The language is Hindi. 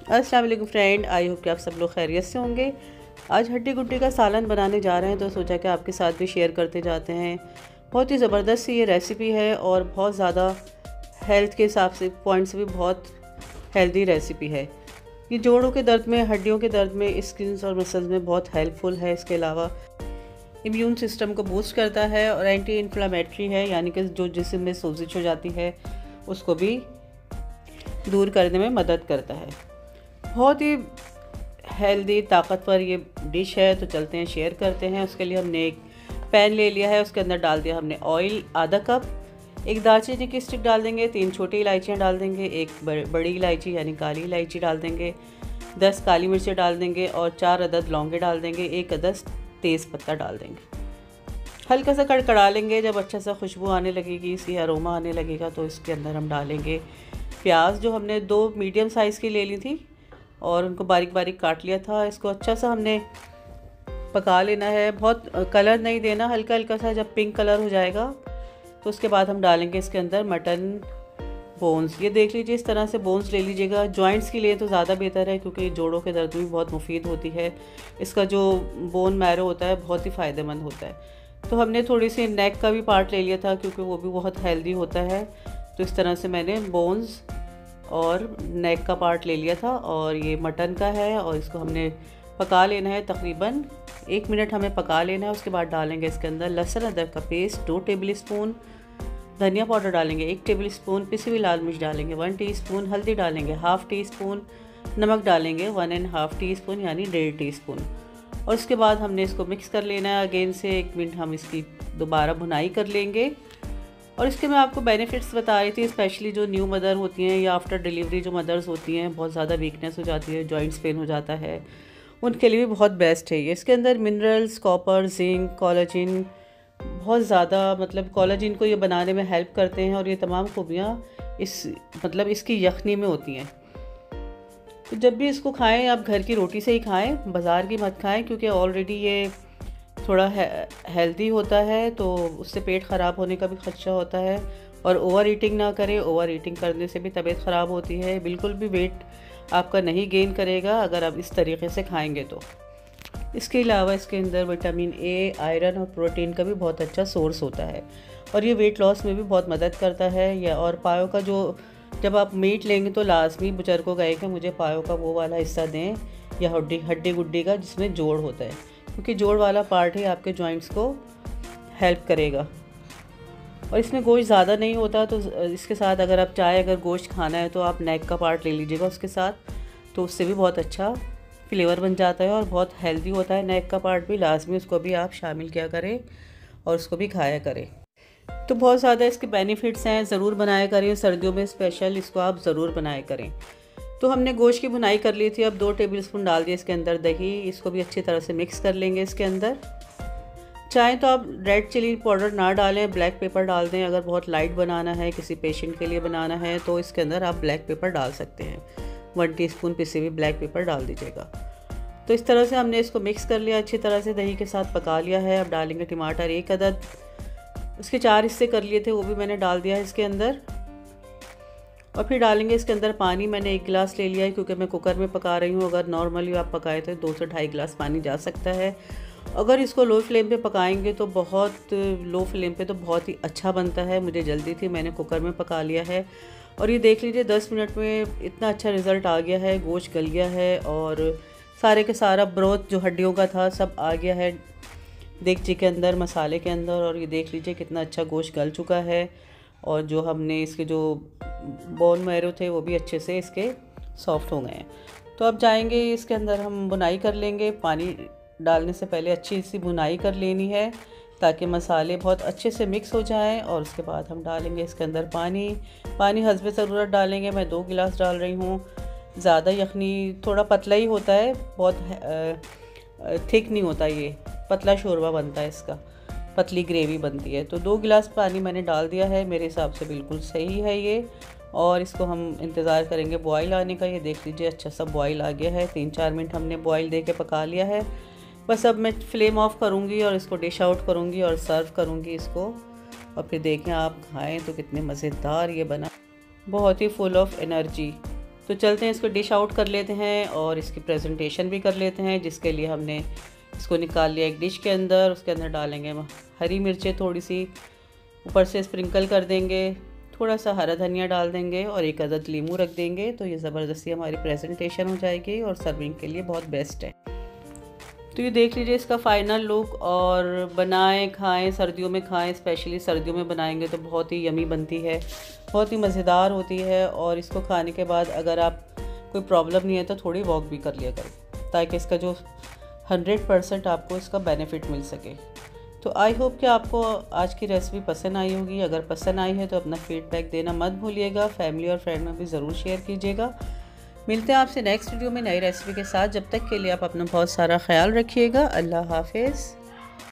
अस्सलाम वालेकुम फ्रेंड, आई होप कि आप सब लोग खैरियत से होंगे। आज हड्डी गुड्डी का सालन बनाने जा रहे हैं तो सोचा कि आपके साथ भी शेयर करते जाते हैं। बहुत ही ज़बरदस्त सी ये रेसिपी है और बहुत ज़्यादा हेल्थ के हिसाब से पॉइंट से भी बहुत हेल्दी रेसिपी है। ये जोड़ों के दर्द में, हड्डियों के दर्द में, स्किन और मसल्स में बहुत हेल्पफुल है। इसके अलावा इम्यून सिस्टम को बूस्ट करता है और एंटी इन्फ्लामेटरी है, यानी कि जो जिस्म में सोजिश हो जाती है उसको भी दूर करने में मदद करता है। बहुत ही हेल्दी ताकतवर ये डिश है। तो चलते हैं शेयर करते हैं। उसके लिए हमने एक पैन ले लिया है, उसके अंदर डाल दिया हमने ऑयल आधा कप, एक दालचीनी की स्टिक डाल देंगे, 3 छोटी इलायचियाँ डाल देंगे, एक बड़ी इलायची यानी काली इलायची डाल देंगे, 10 काली मिर्चें डाल देंगे और 4 अदद लौंगे डाल देंगे, 1 अदद तेज़ पत्ता डाल देंगे। हल्का सा कड़कड़ा लेंगे। जब अच्छा सा खुशबू आने लगेगी, इसकी अरोमा आने लगेगा तो इसके अंदर हम डालेंगे प्याज, जो हमने 2 मीडियम साइज़ की ले ली थी और उनको बारीक बारीक काट लिया था। इसको अच्छा सा हमने पका लेना है, बहुत कलर नहीं देना, हल्का हल्का सा। जब पिंक कलर हो जाएगा तो उसके बाद हम डालेंगे इसके अंदर मटन बोन्स। ये देख लीजिए, इस तरह से बोन्स ले लीजिएगा। जॉइंट्स के लिए तो ज़्यादा बेहतर है क्योंकि जोड़ों के दर्द में बहुत मुफीद होती है। इसका जो बोन मैरो होता है बहुत ही फ़ायदेमंद होता है। तो हमने थोड़ी सी नेक का भी पार्ट ले लिया था क्योंकि वो भी बहुत हेल्दी होता है। तो इस तरह से मैंने बोन्स और नेक का पार्ट ले लिया था और ये मटन का है और इसको हमने पका लेना है। तकरीबन 1 मिनट हमें पका लेना है। उसके बाद डालेंगे इसके अंदर लहसुन अदरक का पेस्ट 2 टेबल स्पून, धनिया पाउडर डालेंगे 1 टेबल स्पून, पिसी हुई लाल मिर्च डालेंगे 1 टीस्पून, हल्दी डालेंगे ½ टीस्पून, नमक डालेंगे 1½ टीस्पून यानी 1.5 टीस्पून। और उसके बाद हमने इसको मिक्स कर लेना है। अगेन से 1 मिनट हम इसकी दोबारा भुनाई कर लेंगे। और इसके मैं आपको बेनिफिट्स बता रही थी, स्पेशली जो न्यू मदर होती हैं या आफ्टर डिलीवरी जो मदर्स होती हैं, बहुत ज़्यादा वीकनेस हो जाती है, जॉइंट्स पेन हो जाता है, उनके लिए भी बहुत बेस्ट है ये। इसके अंदर मिनरल्स, कॉपर, जिंक, कोलेजन बहुत ज़्यादा, मतलब कोलेजन को ये बनाने में हेल्प करते हैं और ये तमाम खूबियाँ इसकी यखनी में होती हैं। तो जब भी इसको खाएं आप घर की रोटी से ही खाएं, बाज़ार की मत खाएं क्योंकि ऑलरेडी ये थोड़ा हेल्दी होता है तो उससे पेट ख़राब होने का भी खदशा होता है। और ओवर ईटिंग ना करें, ओवर ईटिंग करने से भी तबीयत ख़राब होती है। बिल्कुल भी वेट आपका नहीं गेन करेगा अगर आप इस तरीके से खाएंगे तो। इसके अलावा इसके अंदर विटामिन ए, आयरन और प्रोटीन का भी बहुत अच्छा सोर्स होता है और ये वेट लॉस में भी बहुत मदद करता है। या और पायों का जो, जब आप मीट लेंगे तो लाजमी बुजुर्गों को कहें कि मुझे पायों का वो वाला हिस्सा दें या हड्डी गुड्डी का जिसमें जोड़ होता है, क्योंकि जोड़ वाला पार्ट ही आपके जॉइंट्स को हेल्प करेगा। और इसमें गोश्त ज़्यादा नहीं होता तो इसके साथ अगर आप चाहे, अगर गोश्त खाना है तो आप नेक का पार्ट ले लीजिएगा उसके साथ, तो उससे भी बहुत अच्छा फ्लेवर बन जाता है और बहुत हेल्दी होता है। नेक का पार्ट भी लाजमी उसको भी आप शामिल किया करें और उसको भी खाया करें। तो बहुत ज़्यादा इसके बेनिफिट्स हैं, ज़रूर बनाया करें। सर्दियों में स्पेशल इसको आप ज़रूर बनाया करें। तो हमने गोश्त की भुनाई कर ली थी। अब 2 टेबल स्पून डाल दिए इसके अंदर दही, इसको भी अच्छी तरह से मिक्स कर लेंगे। इसके अंदर चाहें तो आप रेड चिली पाउडर ना डालें, ब्लैक पेपर डाल दें। अगर बहुत लाइट बनाना है, किसी पेशेंट के लिए बनाना है तो इसके अंदर आप ब्लैक पेपर डाल सकते हैं। 1 टीस्पून पिसे हुए ब्लैक पेपर डाल दीजिएगा। तो इस तरह से हमने इसको मिक्स कर लिया, अच्छी तरह से दही के साथ पका लिया है। अब डालेंगे टमाटर 1 अदद, उसके 4 हिस्से कर लिए थे वो भी मैंने डाल दिया है इसके अंदर। और फिर डालेंगे इसके अंदर पानी। मैंने 1 गिलास ले लिया है क्योंकि मैं कुकर में पका रही हूँ। अगर नॉर्मली आप पकाए तो 2 से 2.5 गिलास पानी जा सकता है। अगर इसको लो फ्लेम पे पकाएंगे तो लो फ्लेम पे तो बहुत ही अच्छा बनता है। मुझे जल्दी थी, मैंने कुकर में पका लिया है और ये देख लीजिए 10 मिनट में इतना अच्छा रिज़ल्ट आ गया है। गोश्त गल गया है और सारे के सारा ब्रोथ जो हड्डियों का था सब आ गया है देगची के अंदर, मसाले के अंदर। और ये देख लीजिए कितना अच्छा गोश्त गल चुका है और जो हमने इसके जो बोन मैरो थे वो भी अच्छे से इसके सॉफ्ट हो गए हैं। तो अब जाएंगे इसके अंदर हम भुनाई कर लेंगे। पानी डालने से पहले अच्छी सी भुनाई कर लेनी है ताकि मसाले बहुत अच्छे से मिक्स हो जाएं। और उसके बाद हम डालेंगे इसके अंदर पानी हस्बे ज़रूरत डालेंगे। मैं 2 गिलास डाल रही हूँ। ज़्यादा यखनी, थोड़ा पतला ही होता है, बहुत थिक नहीं होता, ये पतला शोरबा बनता है, इसका पतली ग्रेवी बनती है। तो 2 गिलास पानी मैंने डाल दिया है, मेरे हिसाब से बिल्कुल सही है ये। और इसको हम इंतज़ार करेंगे बॉईल आने का। ये देख लीजिए अच्छा सा बॉईल आ गया है। 3-4 मिनट हमने बॉईल दे के पका लिया है। बस अब मैं फ्लेम ऑफ करूँगी और इसको डिश आउट करूँगी और सर्व करूँगी इसको। और फिर देखें आप खाएँ तो कितने मज़ेदार ये बना, बहुत ही फुल ऑफ एनर्जी। तो चलते हैं, इसको डिश आउट कर लेते हैं और इसकी प्रेजेंटेशन भी कर लेते हैं, जिसके लिए हमने इसको निकाल लिया एक डिश के अंदर। उसके अंदर डालेंगे हरी मिर्चें थोड़ी सी, ऊपर से स्प्रिंकल कर देंगे, थोड़ा सा हरा धनिया डाल देंगे और एक अदद लीमू रख देंगे। तो ये ज़बरदस्ती हमारी प्रेजेंटेशन हो जाएगी और सर्विंग के लिए बहुत बेस्ट है। तो ये देख लीजिए इसका फ़ाइनल लुक, और बनाएं खाएं, सर्दियों में खाएं, स्पेशली सर्दियों में बनाएंगे तो बहुत ही यमी बनती है, बहुत ही मज़ेदार होती है। और इसको खाने के बाद अगर आप कोई प्रॉब्लम नहीं है तो थोड़ी वॉक भी कर लिया करें, ताकि इसका जो 100% आपको इसका बेनिफिट मिल सके। तो आई होप कि आपको आज की रेसिपी पसंद आई होगी। अगर पसंद आई है तो अपना फीडबैक देना मत भूलिएगा, फैमिली और फ्रेंड में भी ज़रूर शेयर कीजिएगा। मिलते हैं आपसे नेक्स्ट वीडियो में नई रेसिपी के साथ। जब तक के लिए आप अपना बहुत सारा ख्याल रखिएगा। अल्लाह हाफिज़।